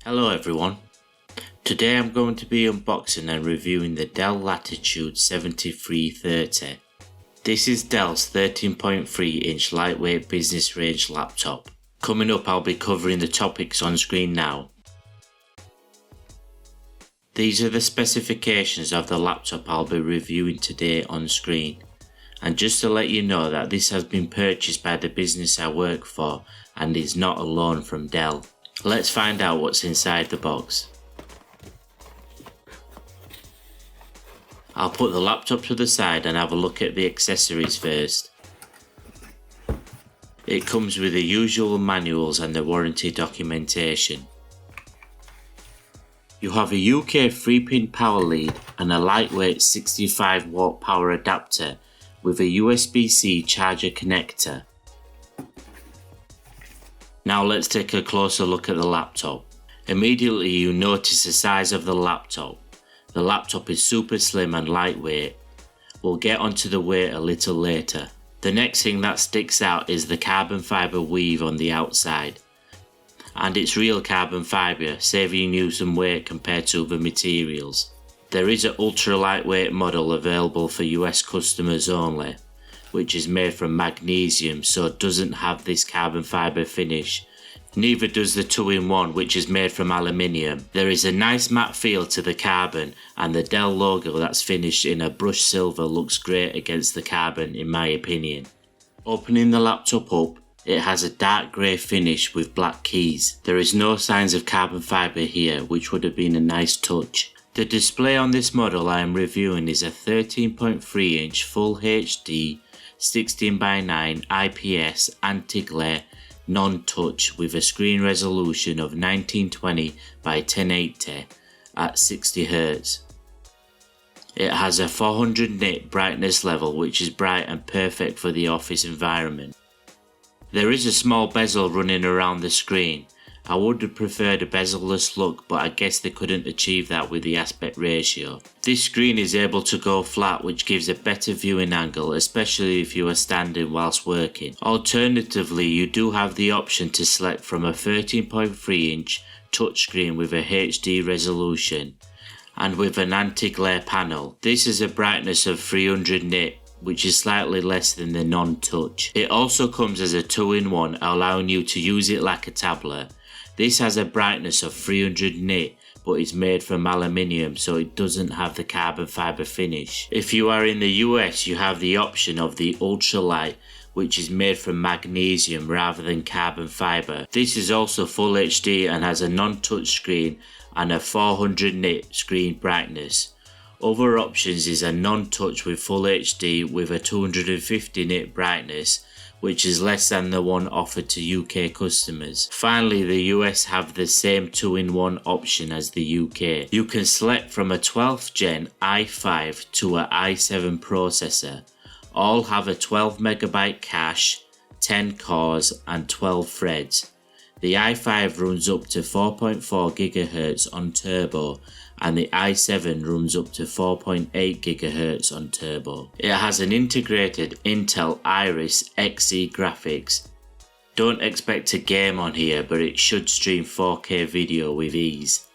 Hello everyone, today I'm going to be unboxing and reviewing the Dell Latitude 7330. This is Dell's 13.3 inch lightweight business range laptop. Coming up I'll be covering the topics on screen now. These are the specifications of the laptop I'll be reviewing today on screen. And just to let you know that this has been purchased by the business I work for and is not a loan from Dell. Let's find out what's inside the box. I'll put the laptop to the side and have a look at the accessories first. It comes with the usual manuals and the warranty documentation. You have a UK 3-pin power lead and a lightweight 65 watt power adapter with a USB-C charger connector. Now let's take a closer look at the laptop. Immediately you notice the size of the laptop. The laptop is super slim and lightweight. We'll get onto the weight a little later. The next thing that sticks out is the carbon fibre weave on the outside. And it's real carbon fibre, saving you some weight compared to other materials. There is an ultra lightweight model available for US customers only, which is made from magnesium, so it doesn't have this carbon fibre finish. Neither does the 2-in-1, which is made from aluminium. There is a nice matte feel to the carbon, and the Dell logo that's finished in a brushed silver looks great against the carbon in my opinion. Opening the laptop up, it has a dark grey finish with black keys. There is no signs of carbon fibre here, which would have been a nice touch. The display on this model I am reviewing is a 13.3 inch Full HD 16:9 IPS anti-glare non-touch with a screen resolution of 1920 by 1080 at 60 Hz. It has a 400 nit brightness level, which is bright and perfect for the office environment. There is a small bezel running around the screen. I would have preferred a bezel-less look, but I guess they couldn't achieve that with the aspect ratio. This screen is able to go flat, which gives a better viewing angle, especially if you are standing whilst working. Alternatively, you do have the option to select from a 13.3 inch touchscreen with a HD resolution and with an anti-glare panel. This is a brightness of 300 nit, which is slightly less than the non-touch. It also comes as a 2-in-1, allowing you to use it like a tablet. This has a brightness of 300 nit, but is made from aluminium, so it doesn't have the carbon fibre finish. If you are in the US, you have the option of the ultralight, which is made from magnesium rather than carbon fibre. This is also Full HD and has a non-touch screen and a 400 nit screen brightness. Other options is a non-touch with Full HD with a 250 nit brightness, which is less than the one offered to UK customers. Finally, the US have the same 2-in-1 option as the UK. You can select from a 12th gen i5 to a i7 processor. All have a 12MB cache, 10 cores and 12 threads. The i5 runs up to 4.4 GHz on turbo, and the i7 runs up to 4.8 GHz on turbo. It has an integrated Intel Iris Xe graphics. Don't expect to game on here, but it should stream 4K video with ease.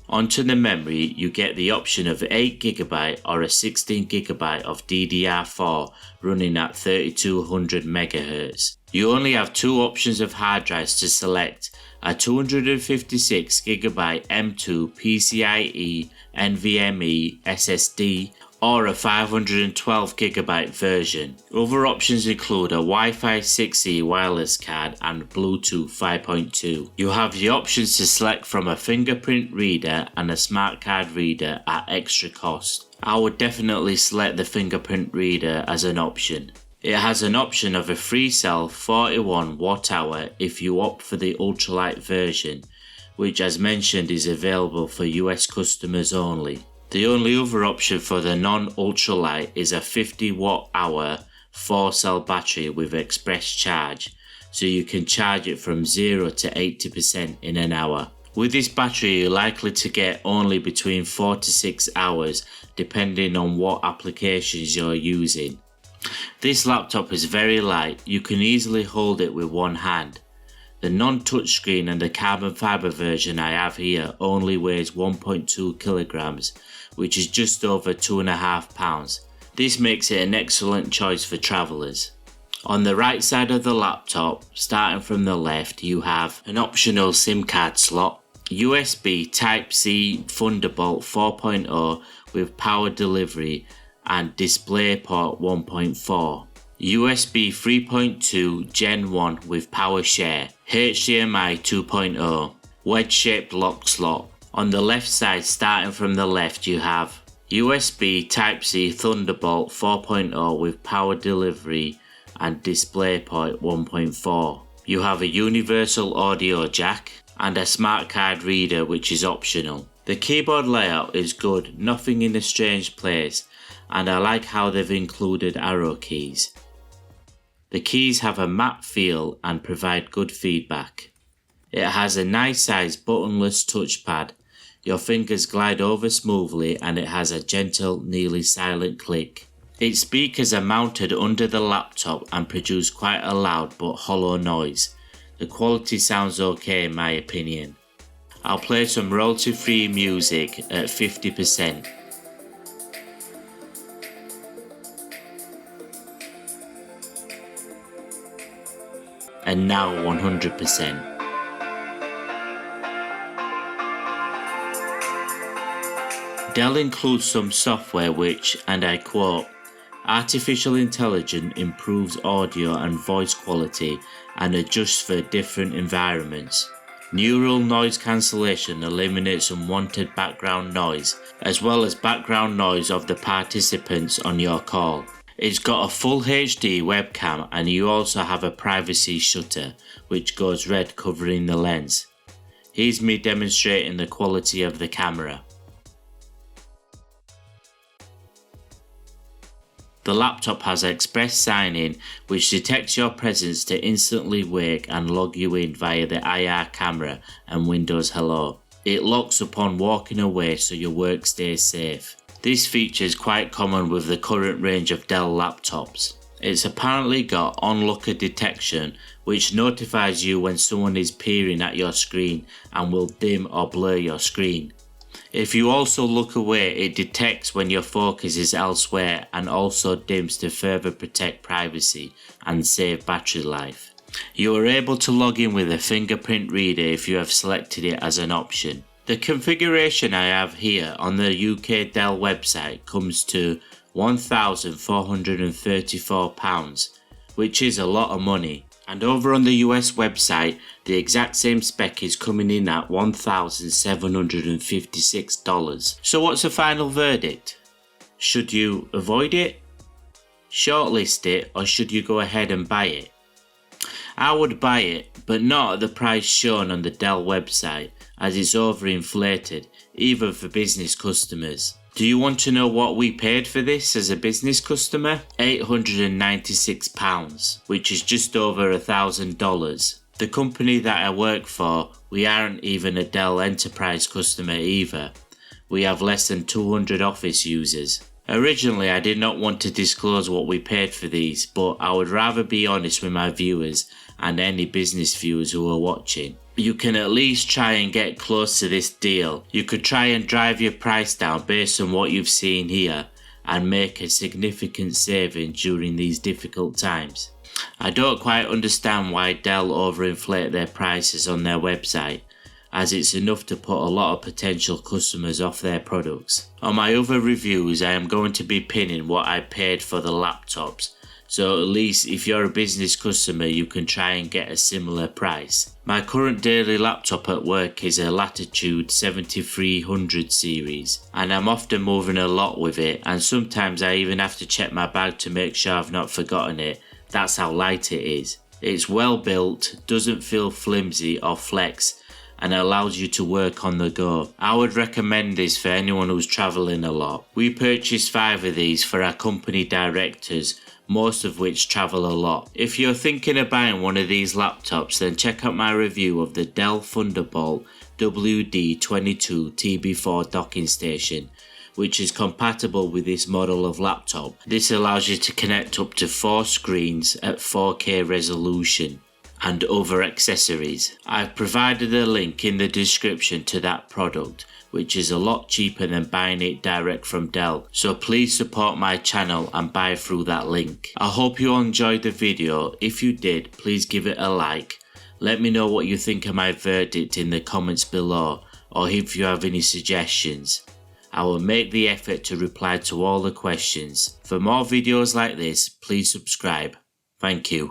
Onto the memory, you get the option of 8GB or a 16GB of DDR4 running at 3200 MHz. You only have two options of hard drives to select: a 256GB M2 PCIe NVMe SSD or a 512GB version. Other options include a Wi-Fi 6E wireless card and Bluetooth 5.2. You have the options to select from a fingerprint reader and a smart card reader at extra cost. I would definitely select the fingerprint reader as an option. It has an option of a 3-cell 41 Wh if you opt for the ultralight version, which as mentioned is available for US customers only. The only other option for the non-ultralight is a 50 Wh 4-cell battery with express charge, so you can charge it from 0 to 80% in an hour. With this battery you're likely to get only between 4 to 6 hours depending on what applications you're using. This laptop is very light, you can easily hold it with one hand. The non-touchscreen and the carbon fibre version I have here only weighs 1.2 kilograms, which is just over 2.5 pounds. This makes it an excellent choice for travellers. On the right side of the laptop, starting from the left, you have an optional SIM card slot, USB Type-C Thunderbolt 4.0 with power delivery and DisplayPort 1.4, USB 3.2 Gen 1 with power share, HDMI 2.0, wedge-shaped lock slot. On the left side, starting from the left, you have USB Type-C Thunderbolt 4.0 with power delivery and DisplayPort 1.4. You have a universal audio jack and a smart card reader, which is optional. The keyboard layout is good, nothing in a strange place, and I like how they've included arrow keys. The keys have a matte feel and provide good feedback. It has a nice sized buttonless touchpad. Your fingers glide over smoothly and it has a gentle, nearly silent click. Its speakers are mounted under the laptop and produce quite a loud but hollow noise. The quality sounds okay in my opinion. I'll play some royalty-free music at 50%. And now 100%. Dell includes some software which, and I quote, "Artificial intelligence improves audio and voice quality and adjusts for different environments. Neural noise cancellation eliminates unwanted background noise, as well as background noise of the participants on your call. It's got a full HD webcam and you also have a privacy shutter, which goes red covering the lens. Here's me demonstrating the quality of the camera. The laptop has express sign-in, which detects your presence to instantly wake and log you in via the IR camera and Windows Hello. It locks upon walking away so your work stays safe. This feature is quite common with the current range of Dell laptops. It's apparently got onlooker detection, which notifies you when someone is peering at your screen and will dim or blur your screen. If you also look away, it detects when your focus is elsewhere and also dims to further protect privacy and save battery life. You are able to log in with a fingerprint reader if you have selected it as an option. The configuration I have here on the UK Dell website comes to £1,434, which is a lot of money. And over on the US website, the exact same spec is coming in at $1,756. So what's the final verdict? Should you avoid it, shortlist it, or should you go ahead and buy it? I would buy it, but not at the price shown on the Dell website, as it's overinflated, even for business customers. Do you want to know what we paid for this as a business customer? £896, which is just over $1,000. The company that I work for, we aren't even a Dell Enterprise customer either. We have less than 200 office users. Originally, I did not want to disclose what we paid for these, but I would rather be honest with my viewers and any business viewers who are watching. You can at least try and get close to this deal. You could try and drive your price down based on what you've seen here and make a significant saving during these difficult times. I don't quite understand why Dell overinflate their prices on their website, as it's enough to put a lot of potential customers off their products. On my other reviews, I am going to be pinning what I paid for the laptops, so at least if you're a business customer you can try and get a similar price. My current daily laptop at work is a Latitude 7300 series, and I'm often moving a lot with it, and sometimes I even have to check my bag to make sure I've not forgotten it. That's how light it is. It's well built, doesn't feel flimsy or flex, and allows you to work on the go. I would recommend this for anyone who's travelling a lot. We purchased 5 of these for our company directors, most of which travel a lot. If you're thinking of buying one of these laptops, then check out my review of the Dell Thunderbolt WD22 TB4 docking station, which is compatible with this model of laptop. This allows you to connect up to 4 screens at 4K resolution. and other accessories. I've provided a link in the description to that product, which is a lot cheaper than buying it direct from Dell, so please support my channel and buy through that link. I hope you enjoyed the video. If you did, please give it a like. Let me know what you think of my verdict in the comments below, or if you have any suggestions. I will make the effort to reply to all the questions. For more videos like this, please subscribe. Thank you.